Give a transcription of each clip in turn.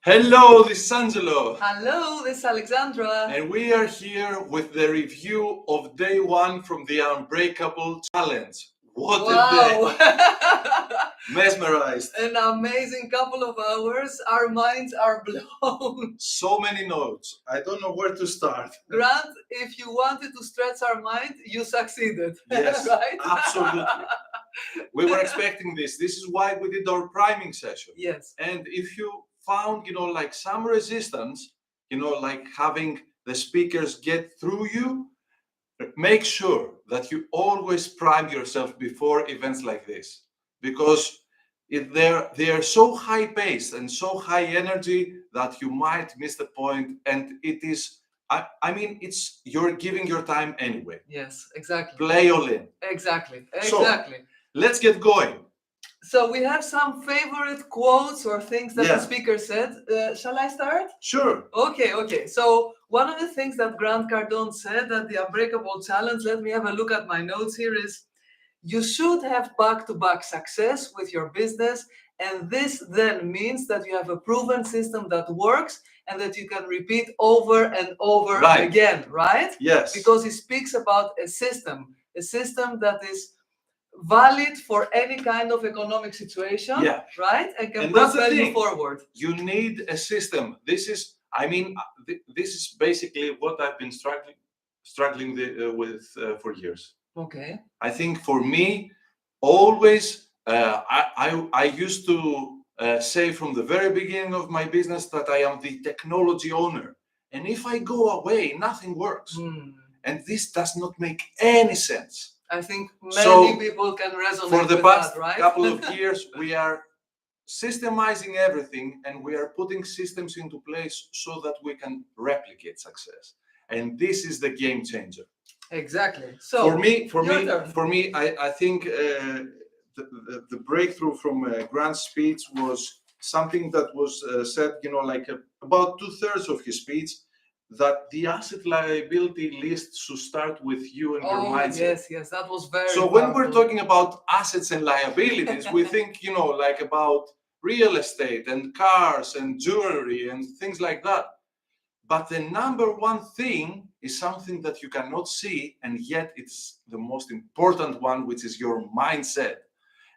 Hello, this is Angelo. Hello, this is Alexandra. And we are here with the review of day one from the Unbreakable challenge. What a day! Mesmerized. An amazing couple of hours. Our minds are blown. So many notes. I don't know where to start. Grant, if you wanted to stretch our mind, you succeeded. Yes, right? absolutely. We were expecting this. This is why we did our priming session. Yes. And if you found, like some resistance, like having the speakers get through you, make sure that you always prime yourself before events like this, because they are so high paced and so high energy that you might miss the point. And it is, I mean, it's you're giving your time anyway. Yes, exactly. Play all in. Exactly. So, let's get going. So we have some favorite quotes or things that the speaker said. Shall I start? Sure. Okay. So one of the things that Grant Cardone said at the Unbreakable Challenge, let me have a look at my notes here, is you should have back-to-back success with your business. And this then means that you have a proven system that works and that you can repeat over and over again, right? Yes. Because he speaks about a system that is valid for any kind of economic situation, right? And can propel you forward. You need a system. This is, this is basically what I've been struggling with for years. Okay. I think for me, always, I used to say from the very beginning of my business that I am the technology owner. And if I go away, nothing works. And this does not make any sense. I think many people can resonate for the with past that, right? couple of years, we are systemizing everything and we are putting systems into place so that we can replicate success. And this is the game changer. Exactly. So for me, I think the breakthrough from Grant's speech was something that was said, about 2/3 of his speech, that the asset liability list should start with you and your mindset. Yes, that was very So when we're talking about assets and liabilities, we think, like about real estate and cars and jewelry and things like that. But the number one thing is something that you cannot see, and yet it's the most important one, which is your mindset.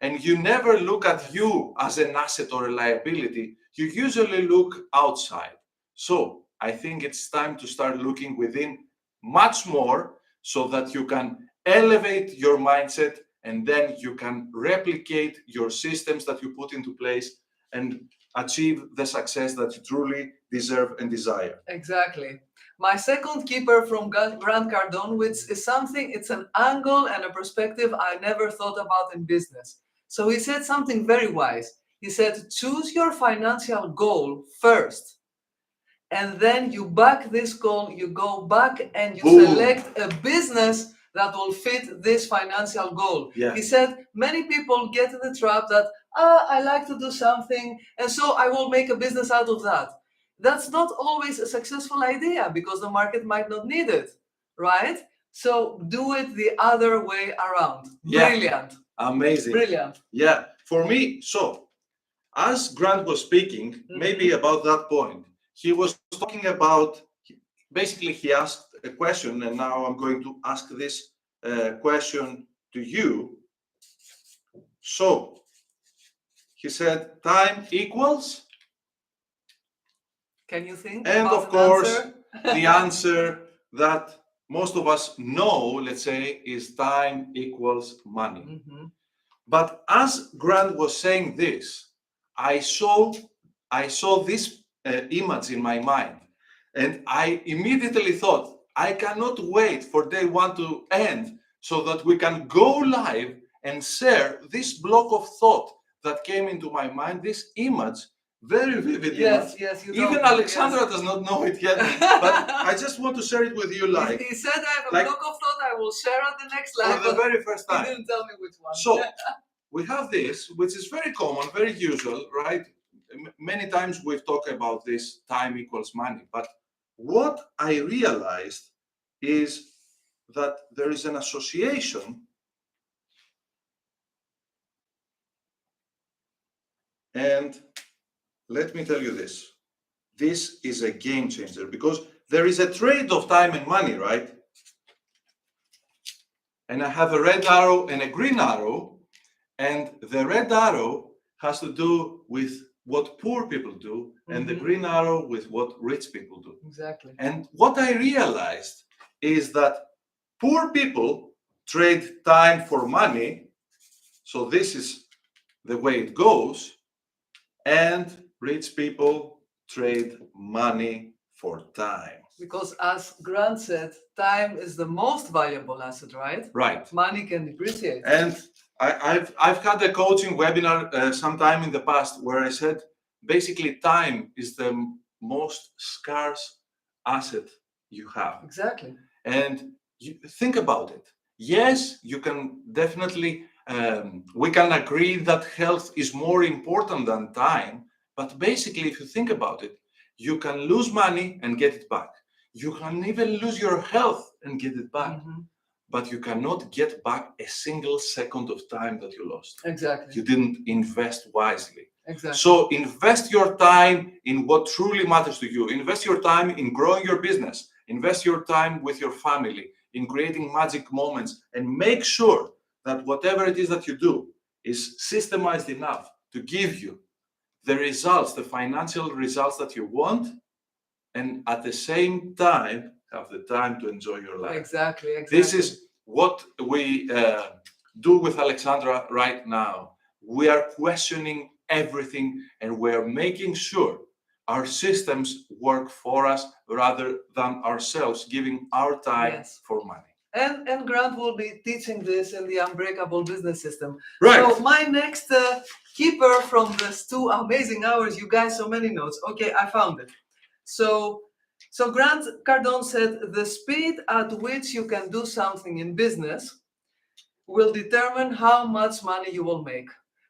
And you never look at you as an asset or a liability. You usually look outside. So I think it's time to start looking within much more so that you can elevate your mindset and then you can replicate your systems that you put into place and achieve the success that you truly deserve and desire. Exactly. My second keeper from Grant Cardone, which is something, it's an angle and a perspective I never thought about in business. So he said something very wise. He said, choose your financial goal first. And then you back this goal, you go back and you select a business that will fit this financial goal. Yeah. He said, many people get in the trap that, I like to do something, and so I will make a business out of that. That's not always a successful idea because the market might not need it, right? So do it the other way around. Yeah. Brilliant. Amazing. Brilliant. Yeah. For me, so as Grant was speaking, maybe about that point, he was talking about, basically he asked a question, and now I'm going to ask this question to you. So he said time equals, can you think? And of course, the answer that most of us know, let's say, is time equals money. But as Grant was saying this, I saw this image in my mind, and I immediately thought, I cannot wait for day one to end so that we can go live and share this block of thought that came into my mind, this image, very vivid image. Yes, you Even Alexandra does not know it yet, but I just want to share it with you live. He said I have a block of thought I will share at the next live. For the very first time. He didn't tell me which one. So we have this, which is very common, very usual, right? Many times we've talked about this time equals money, but what I realized is that there is an association, and let me tell you this. this is a game changer, because there is a trade of time and money, right? And I have a red arrow and a green arrow, and the red arrow has to do with what poor people do, and the green arrow with what rich people do. Exactly. And what I realized is that poor people trade time for money, so this is the way it goes, and rich people trade money for time. Because as Grant said, time is the most valuable asset, right? Right. Money can depreciate. And I've had a coaching webinar sometime in the past where I said, basically, time is the most scarce asset you have. Exactly. And you think about it. Yes, you can definitely, we can agree that health is more important than time. But basically, if you think about it, you can lose money and get it back. You can even lose your health and get it back. But you cannot get back a single second of time that you lost. Exactly. You didn't invest wisely. Exactly. So invest your time in what truly matters to you. Invest your time in growing your business. Invest your time with your family, in creating magic moments, and make sure that whatever it is that you do is systemized enough to give you the results, the financial results that you want, and at the same time have the time to enjoy your life. Exactly. This is what we do with Alexandra right now. We are questioning everything, and we're making sure our systems work for us rather than ourselves giving our time for money. And Grant will be teaching this in the Unbreakable business system. Right. So my next keeper from these 2 amazing hours, you guys, so many notes. Okay, I found it. So Grant Cardone said the speed at which you can do something in business will determine how much money you will make.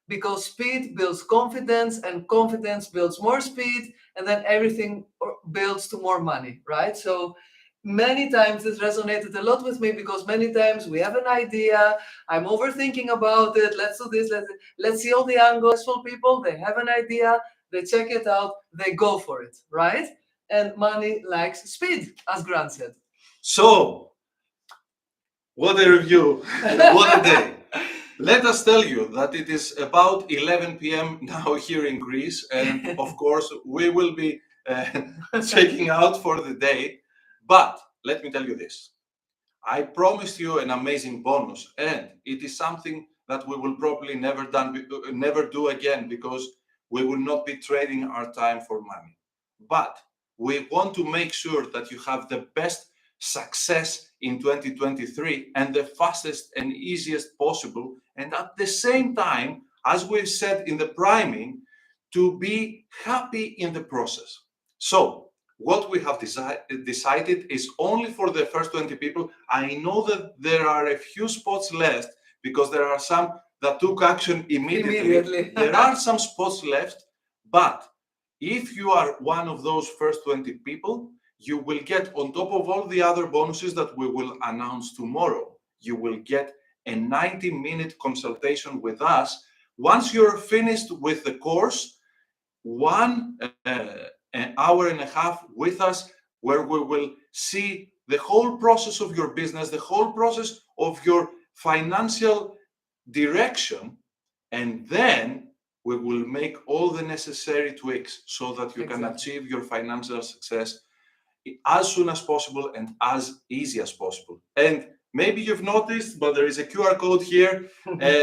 Because speed builds confidence, and confidence builds more speed, and then everything builds to more money, right? So many times this resonated a lot with me, because many times we have an idea, I'm overthinking about it, let's do this, let's see all the angles. For people, they have an idea, they check it out, they go for it, right? And money likes speed, as Grant said. So, what a review, what a day. Let us tell you that it is about 11 p.m. now here in Greece, and of course we will be checking out for the day. But let me tell you this. I promised you an amazing bonus, and it is something that we will probably never do again, because we will not be trading our time for money. But we want to make sure that you have the best success in 2023 and the fastest and easiest possible, and at the same time, as we've said in the priming, to be happy in the process. So what we have decided is only for the first 20 people. I know that there are a few spots left, because there are some that took action immediately. There are some spots left, but if you are one of those first 20 people, you will get, on top of all the other bonuses that we will announce tomorrow, you will get a 90-minute consultation with us. Once you're finished with the course, an hour and a half with us, where we will see the whole process of your business, the whole process of your financial direction, and then we will make all the necessary tweaks so that you can achieve your financial success as soon as possible and as easy as possible. And maybe you've noticed, but there is a QR code here.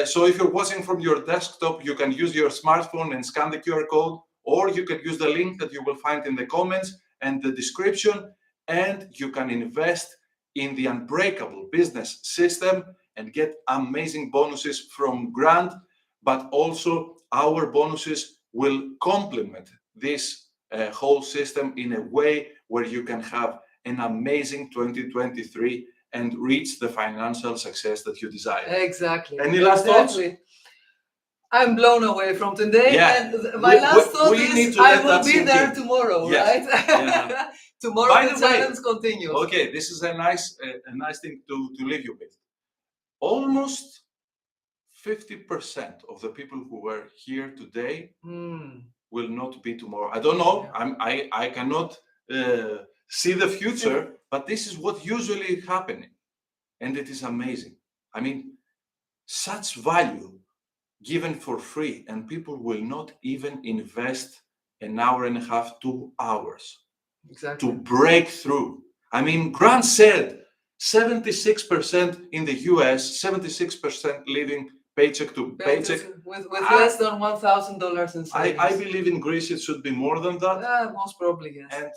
So if you're watching from your desktop, you can use your smartphone and scan the QR code, or you can use the link that you will find in the comments and the description, and you can invest in the Unbreakable business system and get amazing bonuses from Grant, but also our bonuses will complement this whole system in a way where you can have an amazing 2023 and reach the financial success that you desire. Exactly. Any last thoughts? I'm blown away from today. Yeah. And my last thought is I will be there tomorrow, right? Yeah. Tomorrow By the way, challenge continues. Okay, this is a nice thing to leave you with. Almost 50% of the people who were here today will not be tomorrow. I don't know. I cannot see the future, but this is what usually happening, and it is amazing. I mean, such value given for free, and people will not even invest an hour and a half, 2 hours Exactly. to break through. I mean, Grant said 76% in the US, 76% living paycheck to paycheck. With less than $1,000 in savings. I believe in Greece it should be more than that. Most probably, yes. And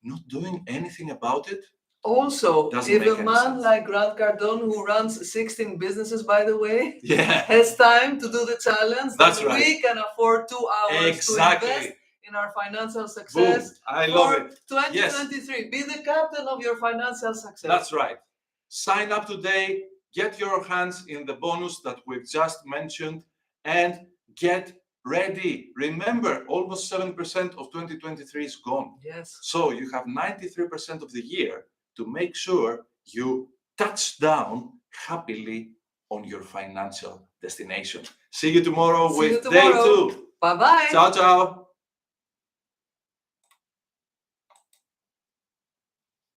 not doing anything about it. Also, Doesn't if make a any man sense. like Grant Cardone, who runs 16 businesses, by the way, Yeah. has time to do the challenge, That's then right. we can afford 2 hours Exactly. to invest in our financial Boom. success. I love it. 2023. Yes. Be the captain of your financial success. That's right. Sign up today, get your hands in the bonus that we've just mentioned, and get ready. Remember, almost 7% of 2023 is gone. Yes. So you have 93% of the year to make sure you touch down happily on your financial destination. See you tomorrow with day 2. Bye-bye. Ciao, ciao.